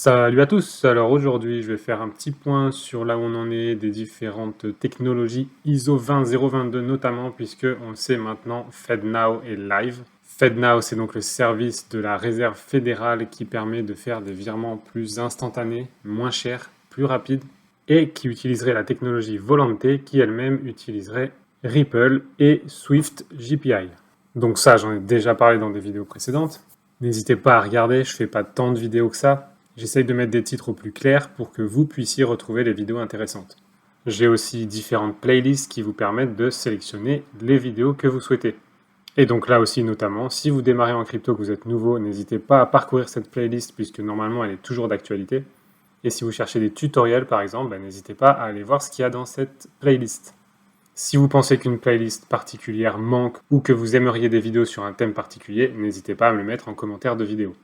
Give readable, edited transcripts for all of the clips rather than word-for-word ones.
Salut à tous! Alors aujourd'hui, je vais faire un petit point sur là où on en est des différentes technologies ISO 20022 notamment, puisque on le sait maintenant, FedNow est live. FedNow, c'est donc le service de la Réserve fédérale qui permet de faire des virements plus instantanés, moins chers, plus rapides, et qui utiliserait la technologie Volante qui elle-même utiliserait Ripple et Swift GPI. Donc ça, j'en ai déjà parlé dans des vidéos précédentes. N'hésitez pas à regarder, je fais pas tant de vidéos que ça. J'essaye de mettre des titres au plus clair pour que vous puissiez retrouver les vidéos intéressantes. J'ai aussi différentes playlists qui vous permettent de sélectionner les vidéos que vous souhaitez. Et donc là aussi notamment, si vous démarrez en crypto, que vous êtes nouveau, n'hésitez pas à parcourir cette playlist puisque normalement elle est toujours d'actualité. Et si vous cherchez des tutoriels par exemple, n'hésitez pas à aller voir ce qu'il y a dans cette playlist. Si vous pensez qu'une playlist particulière manque ou que vous aimeriez des vidéos sur un thème particulier, n'hésitez pas à me le mettre en commentaire de vidéo.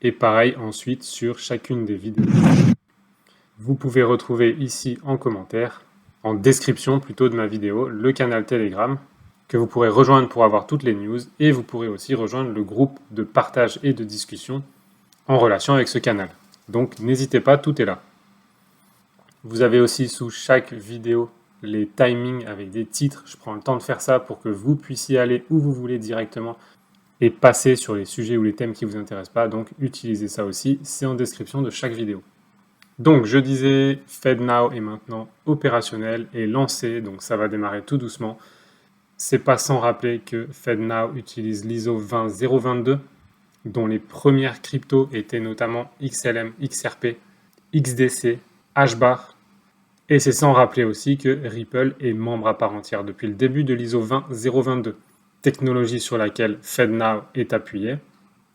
Et pareil ensuite sur chacune des vidéos. Vous pouvez retrouver ici en commentaire, en description plutôt de ma vidéo, le canal Telegram que vous pourrez rejoindre pour avoir toutes les news et vous pourrez aussi rejoindre le groupe de partage et de discussion en relation avec ce canal. Donc n'hésitez pas, tout est là. Vous avez aussi sous chaque vidéo les timings avec des titres. Je prends le temps de faire ça pour que vous puissiez aller où vous voulez directement et passer sur les sujets ou les thèmes qui ne vous intéressent pas. Donc utilisez ça aussi, c'est en description de chaque vidéo. Donc je disais, FedNow est maintenant opérationnel et lancé, donc ça va démarrer tout doucement. C'est pas sans rappeler que FedNow utilise l'ISO 20022, dont les premières cryptos étaient notamment XLM, XRP, XDC, HBAR, et c'est sans rappeler aussi que Ripple est membre à part entière depuis le début de l'ISO 20022, technologie sur laquelle FedNow est appuyé,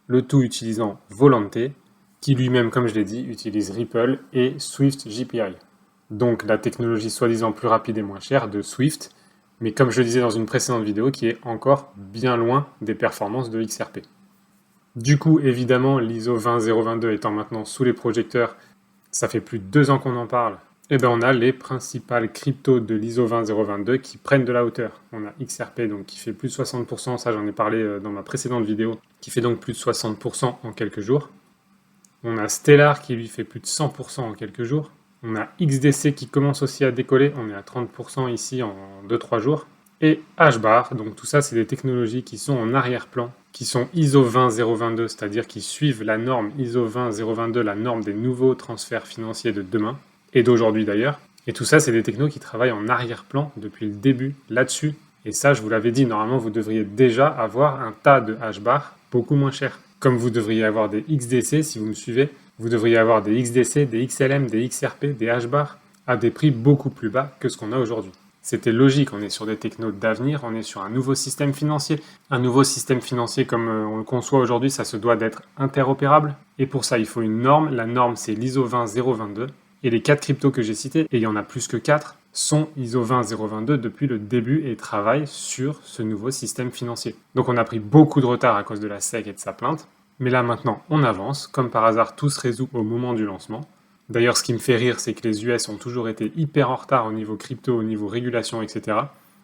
le tout utilisant Volante, qui lui-même, comme je l'ai dit, utilise Ripple et Swift GPI. Donc la technologie soi-disant plus rapide et moins chère de Swift, mais comme je le disais dans une précédente vidéo, qui est encore bien loin des performances de XRP. Du coup, évidemment, l'ISO 20022 étant maintenant sous les projecteurs, ça fait plus de 2 ans qu'on en parle, et bien on a les principales cryptos de l'ISO 20022 qui prennent de la hauteur. On a XRP donc qui fait plus de 60%, ça j'en ai parlé dans ma précédente vidéo, qui fait donc plus de 60% en quelques jours. On a Stellar qui lui fait plus de 100% en quelques jours. On a XDC qui commence aussi à décoller, on est à 30% ici en 2-3 jours. Et HBAR, donc tout ça c'est des technologies qui sont en arrière-plan, qui sont ISO 20022, c'est-à-dire qui suivent la norme ISO 20022, la norme des nouveaux transferts financiers de demain, et d'aujourd'hui d'ailleurs. Et tout ça c'est des technos qui travaillent en arrière-plan depuis le début là-dessus. Et ça je vous l'avais dit, normalement vous devriez déjà avoir un tas de HBAR beaucoup moins cher. Comme vous devriez avoir des XDC, si vous me suivez, vous devriez avoir des XDC, des XLM, des XRP, des HBAR, à des prix beaucoup plus bas que ce qu'on a aujourd'hui. C'était logique, on est sur des technos d'avenir, on est sur un nouveau système financier. Un nouveau système financier comme on le conçoit aujourd'hui, ça se doit d'être interopérable. Et pour ça, il faut une norme. La norme, c'est l'ISO 20022. Et les 4 cryptos que j'ai cités, et il y en a plus que 4, sont ISO 20022 depuis le début et travaillent sur ce nouveau système financier. Donc on a pris beaucoup de retard à cause de la SEC et de sa plainte, mais là maintenant on avance, comme par hasard tout se résout au moment du lancement. D'ailleurs ce qui me fait rire c'est que les US ont toujours été hyper en retard au niveau crypto, au niveau régulation, etc.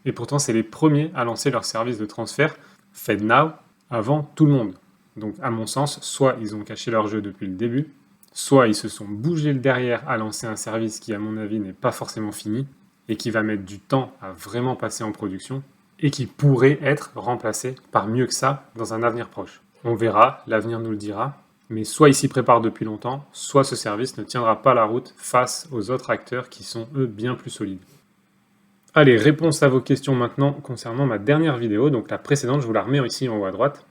Et pourtant c'est les premiers à lancer leur service de transfert FedNow avant tout le monde. Donc à mon sens, soit ils ont caché leur jeu depuis le début, soit ils se sont bougés le derrière à lancer un service qui, à mon avis, n'est pas forcément fini et qui va mettre du temps à vraiment passer en production et qui pourrait être remplacé par mieux que ça dans un avenir proche. On verra, l'avenir nous le dira, mais soit ils s'y préparent depuis longtemps, soit ce service ne tiendra pas la route face aux autres acteurs qui sont, eux, bien plus solides. Allez, réponse à vos questions maintenant concernant ma dernière vidéo, donc la précédente, je vous la remets ici en haut à droite,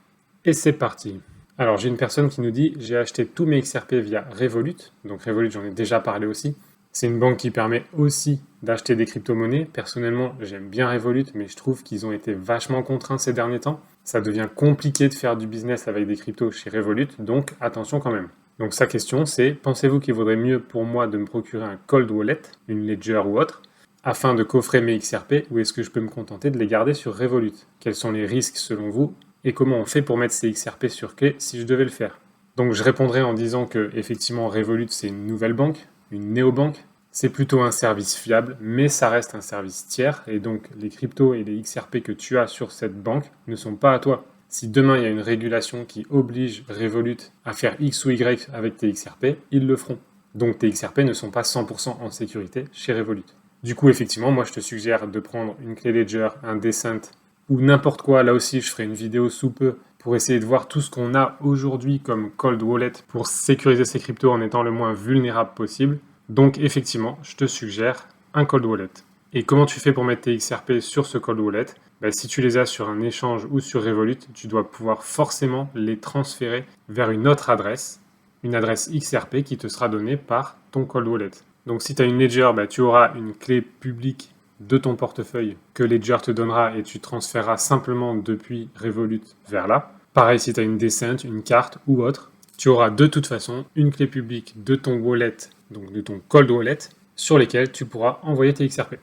et c'est parti. Alors j'ai une personne qui nous dit « J'ai acheté tous mes XRP via Revolut », donc Revolut j'en ai déjà parlé aussi. C'est une banque qui permet aussi d'acheter des crypto-monnaies. Personnellement, j'aime bien Revolut, mais je trouve qu'ils ont été vachement contraints ces derniers temps. Ça devient compliqué de faire du business avec des cryptos chez Revolut, donc attention quand même. Donc sa question c'est « Pensez-vous qu'il vaudrait mieux pour moi de me procurer un cold wallet, une Ledger ou autre, afin de coffrer mes XRP, ou est-ce que je peux me contenter de les garder sur Revolut? Quels sont les risques selon vous? Et comment on fait pour mettre ces XRP sur clé si je devais le faire? » Donc je répondrai en disant que effectivement Revolut c'est une nouvelle banque, une néobanque. C'est plutôt un service fiable, mais ça reste un service tiers, et donc les cryptos et les XRP que tu as sur cette banque ne sont pas à toi. Si demain il y a une régulation qui oblige Revolut à faire X ou Y avec tes XRP, ils le feront. Donc tes XRP ne sont pas 100% en sécurité chez Revolut. Du coup, effectivement, moi je te suggère de prendre une clé Ledger, un Decent ou n'importe quoi. Là aussi, je ferai une vidéo sous peu pour essayer de voir tout ce qu'on a aujourd'hui comme cold wallet pour sécuriser ces cryptos en étant le moins vulnérable possible. Donc effectivement, je te suggère un cold wallet. Et comment tu fais pour mettre tes XRP sur ce cold wallet? Si tu les as sur un échange ou sur Revolut, tu dois pouvoir forcément les transférer vers une autre adresse, une adresse XRP qui te sera donnée par ton cold wallet. Donc si tu as une Ledger, tu auras une clé publique de ton portefeuille que Ledger te donnera et tu transféreras simplement depuis Revolut vers là. Pareil si tu as une Decent, une carte ou autre, tu auras de toute façon une clé publique de ton wallet, donc de ton cold wallet, sur lesquels tu pourras envoyer tes XRP.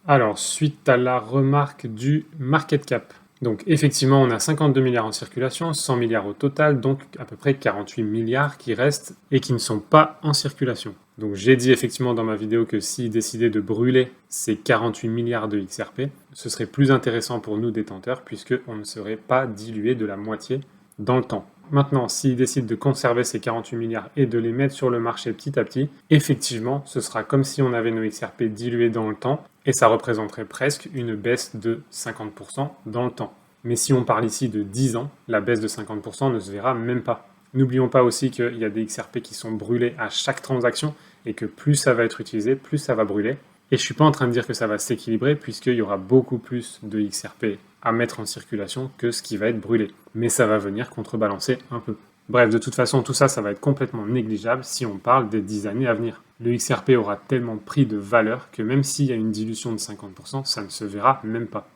Alors, suite à la remarque du market cap. Donc, effectivement, on a 52 milliards en circulation, 100 milliards au total, donc à peu près 48 milliards qui restent et qui ne sont pas en circulation. Donc, j'ai dit effectivement dans ma vidéo que s'ils décidaient de brûler ces 48 milliards de XRP, ce serait plus intéressant pour nous détenteurs puisqu'on ne serait pas dilué de la moitié dans le temps. Maintenant, s'ils décident de conserver ces 48 milliards et de les mettre sur le marché petit à petit, effectivement, ce sera comme si on avait nos XRP dilués dans le temps, et ça représenterait presque une baisse de 50% dans le temps. Mais si on parle ici de 10 ans, la baisse de 50% ne se verra même pas. N'oublions pas aussi qu'il y a des XRP qui sont brûlés à chaque transaction, et que plus ça va être utilisé, plus ça va brûler. Et je ne suis pas en train de dire que ça va s'équilibrer, puisqu'il y aura beaucoup plus de XRP à mettre en circulation que ce qui va être brûlé. Mais ça va venir contrebalancer un peu. Bref, de toute façon, tout ça, ça va être complètement négligeable si on parle des 10 années à venir. Le XRP aura tellement pris de valeur que même s'il y a une dilution de 50%, ça ne se verra même pas.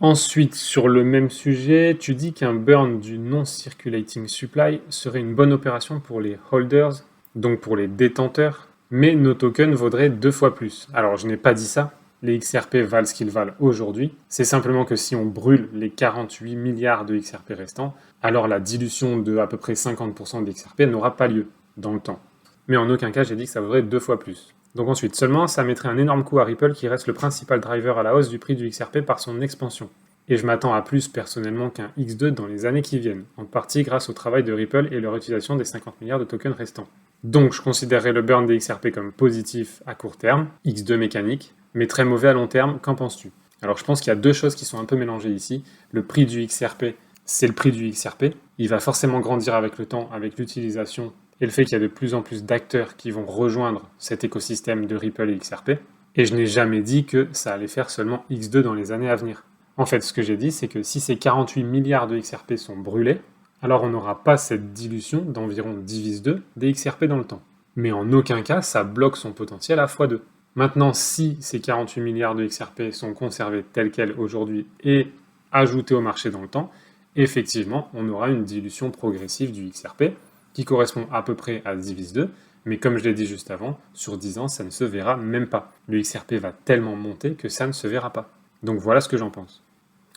Ensuite, sur le même sujet, tu dis qu'un burn du non-circulating supply serait une bonne opération pour les holders, donc pour les détenteurs, mais nos tokens vaudraient 2 fois plus. Alors, je n'ai pas dit ça. Les XRP valent ce qu'ils valent aujourd'hui. C'est simplement que si on brûle les 48 milliards de XRP restants, alors la dilution de à peu près 50% des XRP n'aura pas lieu dans le temps. Mais en aucun cas, j'ai dit que ça vaudrait 2 fois plus. Donc ensuite, seulement, ça mettrait un énorme coup à Ripple qui reste le principal driver à la hausse du prix du XRP par son expansion. Et je m'attends à plus personnellement qu'un X2 dans les années qui viennent, en partie grâce au travail de Ripple et leur utilisation des 50 milliards de tokens restants. Donc je considérerais le burn des XRP comme positif à court terme, X2 mécanique, mais très mauvais à long terme, qu'en penses-tu? Alors je pense qu'il y a deux choses qui sont un peu mélangées ici. Le prix du XRP, c'est le prix du XRP. Il va forcément grandir avec le temps, avec l'utilisation et le fait qu'il y a de plus en plus d'acteurs qui vont rejoindre cet écosystème de Ripple et XRP. Et je n'ai jamais dit que ça allait faire seulement X2 dans les années à venir. En fait, ce que j'ai dit, c'est que si ces 48 milliards de XRP sont brûlés, alors on n'aura pas cette dilution d'environ 10 des XRP dans le temps. Mais en aucun cas, ça bloque son potentiel à x2. Maintenant, si ces 48 milliards de XRP sont conservés tels quels aujourd'hui et ajoutés au marché dans le temps, effectivement, on aura une dilution progressive du XRP qui correspond à peu près à 10 mais comme je l'ai dit juste avant, sur 10 ans, ça ne se verra même pas. Le XRP va tellement monter que ça ne se verra pas. Donc voilà ce que j'en pense.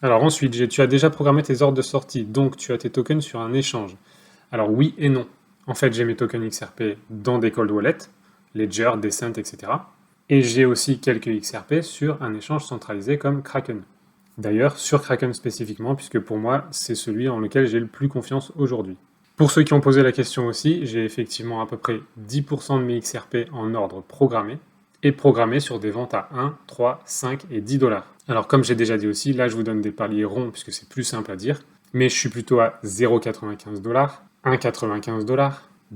Alors ensuite, tu as déjà programmé tes ordres de sortie, donc tu as tes tokens sur un échange. Alors oui et non. En fait, j'ai mes tokens XRP dans des cold wallets, Ledger, Decent, etc. Et j'ai aussi quelques XRP sur un échange centralisé comme Kraken. D'ailleurs, sur Kraken spécifiquement, puisque pour moi, c'est celui en lequel j'ai le plus confiance aujourd'hui. Pour ceux qui ont posé la question aussi, j'ai effectivement à peu près 10% de mes XRP en ordre programmé, et programmé sur des ventes à 1, 3, 5 et 10 $. Alors comme j'ai déjà dit aussi, là je vous donne des paliers ronds puisque c'est plus simple à dire, mais je suis plutôt à 0,95 $, 1,95 $,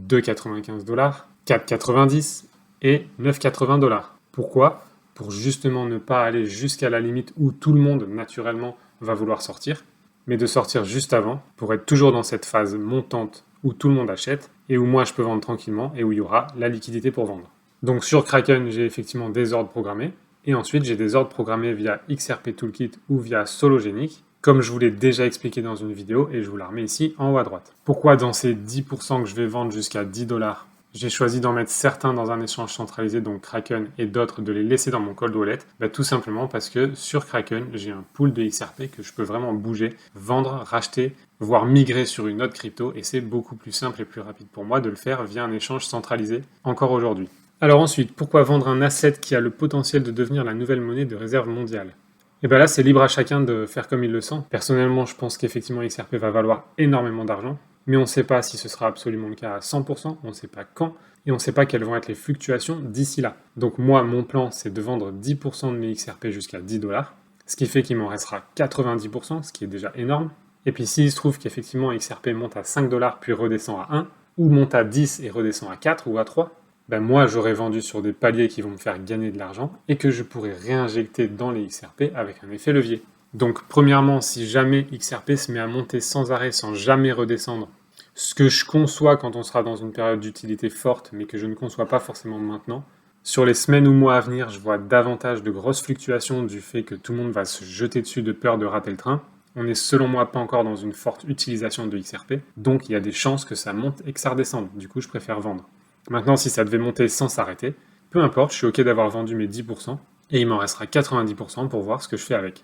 2,95 $, 4,90 et 9,80 $. Pourquoi? Pour justement ne pas aller jusqu'à la limite où tout le monde naturellement va vouloir sortir, mais de sortir juste avant pour être toujours dans cette phase montante où tout le monde achète et où moi je peux vendre tranquillement et où il y aura la liquidité pour vendre. Donc sur Kraken, j'ai effectivement des ordres programmés. Et ensuite, j'ai des ordres programmés via XRP Toolkit ou via Sologenic, comme je vous l'ai déjà expliqué dans une vidéo et je vous la remets ici en haut à droite. Pourquoi dans ces 10% que je vais vendre jusqu'à 10 $, j'ai choisi d'en mettre certains dans un échange centralisé, donc Kraken, et d'autres de les laisser dans mon cold wallet? Tout simplement parce que sur Kraken, j'ai un pool de XRP que je peux vraiment bouger, vendre, racheter, voire migrer sur une autre crypto, et c'est beaucoup plus simple et plus rapide pour moi de le faire via un échange centralisé encore aujourd'hui. Alors ensuite, pourquoi vendre un asset qui a le potentiel de devenir la nouvelle monnaie de réserve mondiale? Et bien là, c'est libre à chacun de faire comme il le sent. Personnellement, je pense qu'effectivement XRP va valoir énormément d'argent, mais on ne sait pas si ce sera absolument le cas à 100%, on ne sait pas quand, et on ne sait pas quelles vont être les fluctuations d'ici là. Donc moi, mon plan, c'est de vendre 10% de mes XRP jusqu'à 10 dollars, ce qui fait qu'il m'en restera 90%, ce qui est déjà énorme. Et puis s'il se trouve qu'effectivement XRP monte à 5 dollars puis redescend à 1, ou monte à 10 et redescend à 4 ou à 3, ben moi j'aurais vendu sur des paliers qui vont me faire gagner de l'argent et que je pourrais réinjecter dans les XRP avec un effet levier. Donc premièrement, si jamais XRP se met à monter sans arrêt, sans jamais redescendre, ce que je conçois quand on sera dans une période d'utilité forte, mais que je ne conçois pas forcément maintenant, sur les semaines ou mois à venir, je vois davantage de grosses fluctuations du fait que tout le monde va se jeter dessus de peur de rater le train. On n'est selon moi pas encore dans une forte utilisation de XRP, donc il y a des chances que ça monte et que ça redescende, du coup je préfère vendre. Maintenant, si ça devait monter sans s'arrêter, peu importe, je suis ok d'avoir vendu mes 10%, et il m'en restera 90% pour voir ce que je fais avec.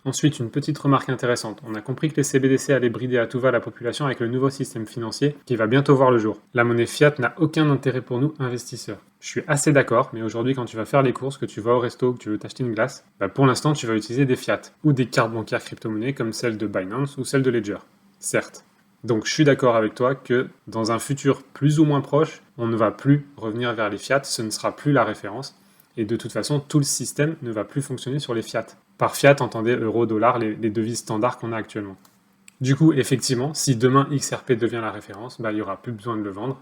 Ensuite, une petite remarque intéressante. On a compris que les CBDC allaient brider à tout va la population avec le nouveau système financier qui va bientôt voir le jour. La monnaie fiat n'a aucun intérêt pour nous, investisseurs. Je suis assez d'accord, mais aujourd'hui, quand tu vas faire les courses, que tu vas au resto, que tu veux t'acheter une glace, pour l'instant, tu vas utiliser des fiat ou des cartes bancaires crypto-monnaies comme celle de Binance ou celle de Ledger. Certes. Donc je suis d'accord avec toi que dans un futur plus ou moins proche, on ne va plus revenir vers les fiat, ce ne sera plus la référence. Et de toute façon, tout le système ne va plus fonctionner sur les fiat. Par fiat, entendez euro, dollar, les devises standards qu'on a actuellement. Du coup, effectivement, si demain XRP devient la référence, il n'y aura plus besoin de le vendre.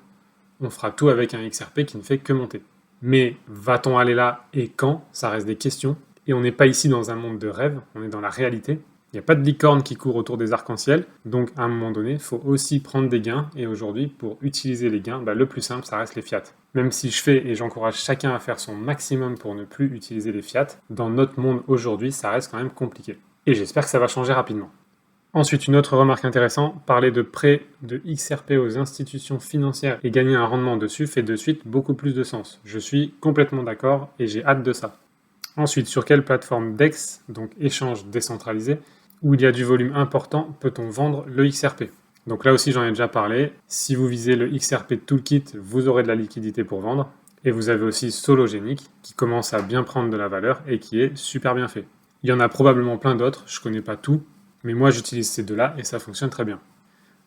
On fera tout avec un XRP qui ne fait que monter. Mais va-t-on aller là et quand? Ça reste des questions. Et on n'est pas ici dans un monde de rêve, on est dans la réalité. Il n'y a pas de licorne qui court autour des arcs-en-ciel, donc à un moment donné, il faut aussi prendre des gains, et aujourd'hui, pour utiliser les gains, le plus simple, ça reste les fiat. Même si je fais, et j'encourage chacun à faire son maximum pour ne plus utiliser les fiat, dans notre monde aujourd'hui, ça reste quand même compliqué. Et j'espère que ça va changer rapidement. Ensuite, une autre remarque intéressante, parler de prêt de XRP aux institutions financières et gagner un rendement dessus fait de suite beaucoup plus de sens. Je suis complètement d'accord et j'ai hâte de ça. Ensuite, sur quelle plateforme DEX, donc échange décentralisé, où il y a du volume important, peut-on vendre le XRP? Donc là aussi, j'en ai déjà parlé. Si vous visez le XRP Toolkit, vous aurez de la liquidité pour vendre. Et vous avez aussi Sologenic, qui commence à bien prendre de la valeur et qui est super bien fait. Il y en a probablement plein d'autres, je ne connais pas tout, mais moi j'utilise ces deux-là et ça fonctionne très bien.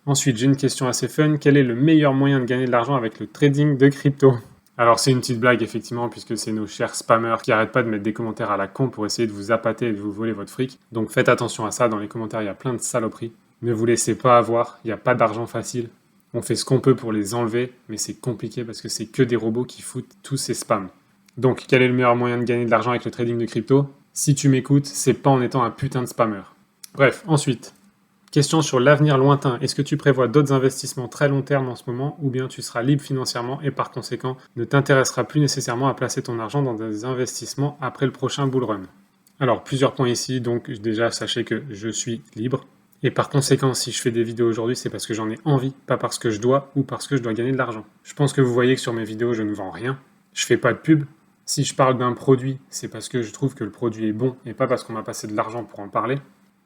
Ensuite, j'ai une question assez fun. Quel est le meilleur moyen de gagner de l'argent avec le trading de crypto? Alors c'est une petite blague effectivement puisque c'est nos chers spammers qui arrêtent pas de mettre des commentaires à la con pour essayer de vous appâter et de vous voler votre fric. Donc faites attention à ça, dans les commentaires il y a plein de saloperies. Ne vous laissez pas avoir, il n'y a pas d'argent facile. On fait ce qu'on peut pour les enlever, mais c'est compliqué parce que c'est que des robots qui foutent tous ces spams. Donc quel est le meilleur moyen de gagner de l'argent avec le trading de crypto? Si tu m'écoutes, c'est pas en étant un putain de spammer. Bref, ensuite, question sur l'avenir lointain. Est-ce que tu prévois d'autres investissements très long terme en ce moment ou bien tu seras libre financièrement et par conséquent ne t'intéresseras plus nécessairement à placer ton argent dans des investissements après le prochain bull run? Alors, plusieurs points ici. Donc déjà, sachez que je suis libre. Et par conséquent, si je fais des vidéos aujourd'hui, c'est parce que j'en ai envie, pas parce que je dois ou parce que je dois gagner de l'argent. Je pense que vous voyez que sur mes vidéos, je ne vends rien. Je fais pas de pub. Si je parle d'un produit, c'est parce que je trouve que le produit est bon et pas parce qu'on m'a passé de l'argent pour en parler.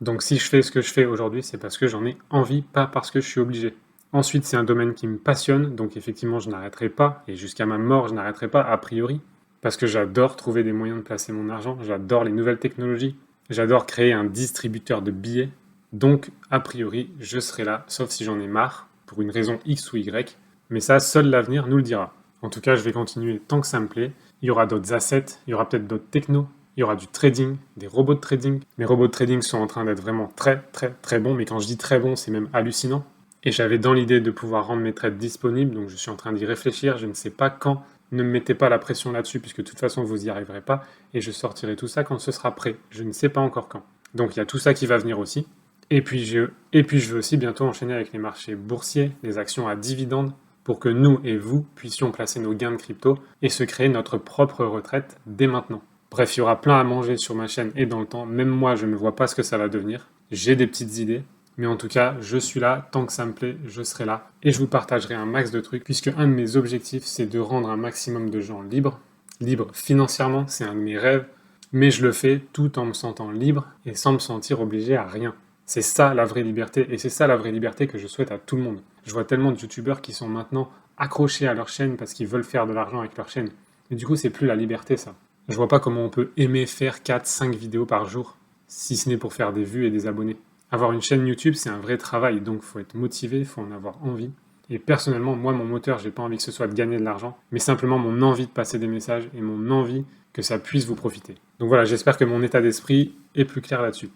Donc si je fais ce que je fais aujourd'hui, c'est parce que j'en ai envie, pas parce que je suis obligé. Ensuite, c'est un domaine qui me passionne, donc effectivement, je n'arrêterai pas, et jusqu'à ma mort, je n'arrêterai pas a priori, parce que j'adore trouver des moyens de placer mon argent, j'adore les nouvelles technologies, j'adore créer un distributeur de billets, donc a priori, je serai là, sauf si j'en ai marre, pour une raison X ou Y, mais ça, seul l'avenir nous le dira. En tout cas, je vais continuer tant que ça me plaît, il y aura d'autres assets, il y aura peut-être d'autres technos, il y aura du trading, des robots de trading. Mes robots de trading sont en train d'être vraiment très très très bons, mais quand je dis très bons, c'est même hallucinant. Et j'avais dans l'idée de pouvoir rendre mes trades disponibles, donc je suis en train d'y réfléchir, je ne sais pas quand. Ne me mettez pas la pression là-dessus, puisque de toute façon vous n'y arriverez pas, et je sortirai tout ça quand ce sera prêt. Je ne sais pas encore quand. Donc il y a tout ça qui va venir aussi. Et puis je veux aussi bientôt enchaîner avec les marchés boursiers, les actions à dividendes, pour que nous et vous puissions placer nos gains de crypto et se créer notre propre retraite dès maintenant. Bref, il y aura plein à manger sur ma chaîne et dans le temps. Même moi, je ne vois pas ce que ça va devenir. J'ai des petites idées. Mais en tout cas, je suis là. Tant que ça me plaît, je serai là. Et je vous partagerai un max de trucs. Puisque un de mes objectifs, c'est de rendre un maximum de gens libres. Libres financièrement, c'est un de mes rêves. Mais je le fais tout en me sentant libre et sans me sentir obligé à rien. C'est ça la vraie liberté. Et c'est ça la vraie liberté que je souhaite à tout le monde. Je vois tellement de youtubeurs qui sont maintenant accrochés à leur chaîne parce qu'ils veulent faire de l'argent avec leur chaîne. Et du coup, c'est plus la liberté, ça. Je vois pas comment on peut aimer faire 4-5 vidéos par jour, si ce n'est pour faire des vues et des abonnés. Avoir une chaîne YouTube, c'est un vrai travail, donc faut être motivé, faut en avoir envie. Et personnellement, moi, mon moteur, j'ai pas envie que ce soit de gagner de l'argent, mais simplement mon envie de passer des messages et mon envie que ça puisse vous profiter. Donc voilà, j'espère que mon état d'esprit est plus clair là-dessus.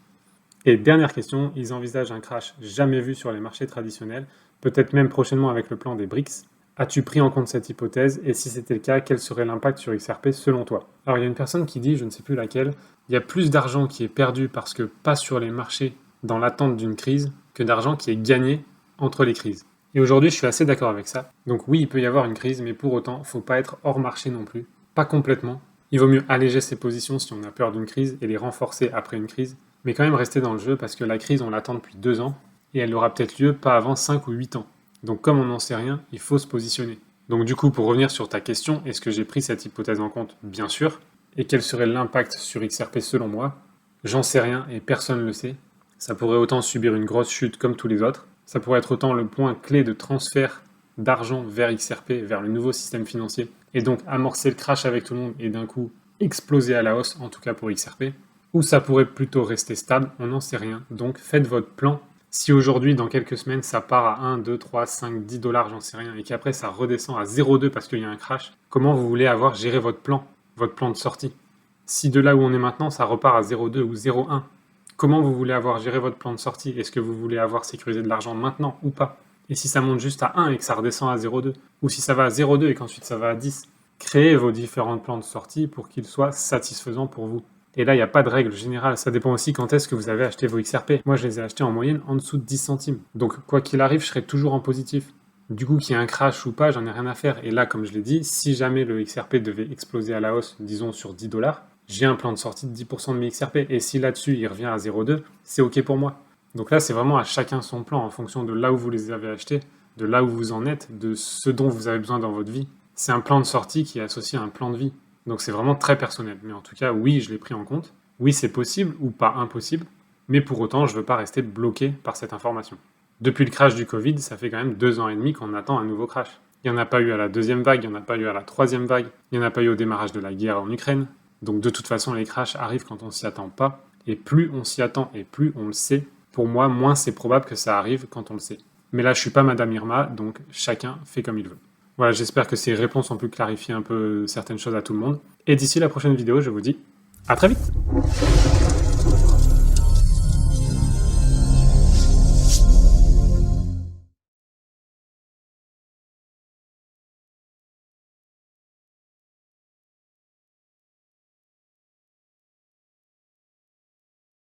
Et dernière question, ils envisagent un crash jamais vu sur les marchés traditionnels, peut-être même prochainement avec le plan des BRICS. As-tu pris en compte cette hypothèse et si c'était le cas, quel serait l'impact sur XRP selon toi? Alors il y a une personne qui dit, je ne sais plus laquelle, il y a plus d'argent qui est perdu parce que pas sur les marchés dans l'attente d'une crise que d'argent qui est gagné entre les crises. Et aujourd'hui, je suis assez d'accord avec ça. Donc oui, il peut y avoir une crise, mais pour autant, faut pas être hors marché non plus. Pas complètement. Il vaut mieux alléger ses positions si on a peur d'une crise et les renforcer après une crise, mais quand même rester dans le jeu parce que la crise, on l'attend depuis 2 ans et elle aura peut-être lieu pas avant 5 ou 8 ans. Donc comme on n'en sait rien, il faut se positionner. Donc du coup, pour revenir sur ta question, est-ce que j'ai pris cette hypothèse en compte? Bien sûr. Et quel serait l'impact sur XRP selon moi? J'en sais rien et personne ne le sait. Ça pourrait autant subir une grosse chute comme tous les autres. Ça pourrait être autant le point clé de transfert d'argent vers XRP, vers le nouveau système financier, et donc amorcer le crash avec tout le monde et d'un coup exploser à la hausse, en tout cas pour XRP. Ou ça pourrait plutôt rester stable, on n'en sait rien. Donc faites votre plan. Si aujourd'hui, dans quelques semaines, ça part à 1, 2, 3, 5, 10 dollars, j'en sais rien, et qu'après ça redescend à 0,2 parce qu'il y a un crash, comment vous voulez avoir géré votre plan de sortie? Si de là où on est maintenant, ça repart à 0,2 ou 0,1, comment vous voulez avoir géré votre plan de sortie? Est-ce que vous voulez avoir sécurisé de l'argent maintenant ou pas? Et si ça monte juste à 1 et que ça redescend à 0,2, ou si ça va à 0,2 et qu'ensuite ça va à 10, créez vos différents plans de sortie pour qu'ils soient satisfaisants pour vous. Et là, il n'y a pas de règle générale, ça dépend aussi quand est-ce que vous avez acheté vos XRP. Moi, je les ai achetés en moyenne en dessous de 10 centimes. Donc, quoi qu'il arrive, je serai toujours en positif. Du coup, qu'il y ait un crash ou pas, j'en ai rien à faire. Et là, comme je l'ai dit, si jamais le XRP devait exploser à la hausse, disons sur 10 dollars, j'ai un plan de sortie de 10% de mes XRP. Et si là-dessus, il revient à 0,2, c'est OK pour moi. Donc là, c'est vraiment à chacun son plan en fonction de là où vous les avez achetés, de là où vous en êtes, de ce dont vous avez besoin dans votre vie. C'est un plan de sortie qui est associé à un plan de vie. Donc c'est vraiment très personnel. Mais en tout cas, oui, je l'ai pris en compte. Oui, c'est possible ou pas impossible, mais pour autant, je ne veux pas rester bloqué par cette information. Depuis le crash du Covid, ça fait quand même 2 ans et demi qu'on attend un nouveau crash. Il n'y en a pas eu à la deuxième vague, il n'y en a pas eu à la troisième vague, il n'y en a pas eu au démarrage de la guerre en Ukraine. Donc de toute façon, les crashs arrivent quand on s'y attend pas. Et plus on s'y attend et plus on le sait, pour moi, moins c'est probable que ça arrive quand on le sait. Mais là, je suis pas Madame Irma, donc chacun fait comme il veut. Voilà, j'espère que ces réponses ont pu clarifier un peu certaines choses à tout le monde. Et d'ici la prochaine vidéo, je vous dis à très vite!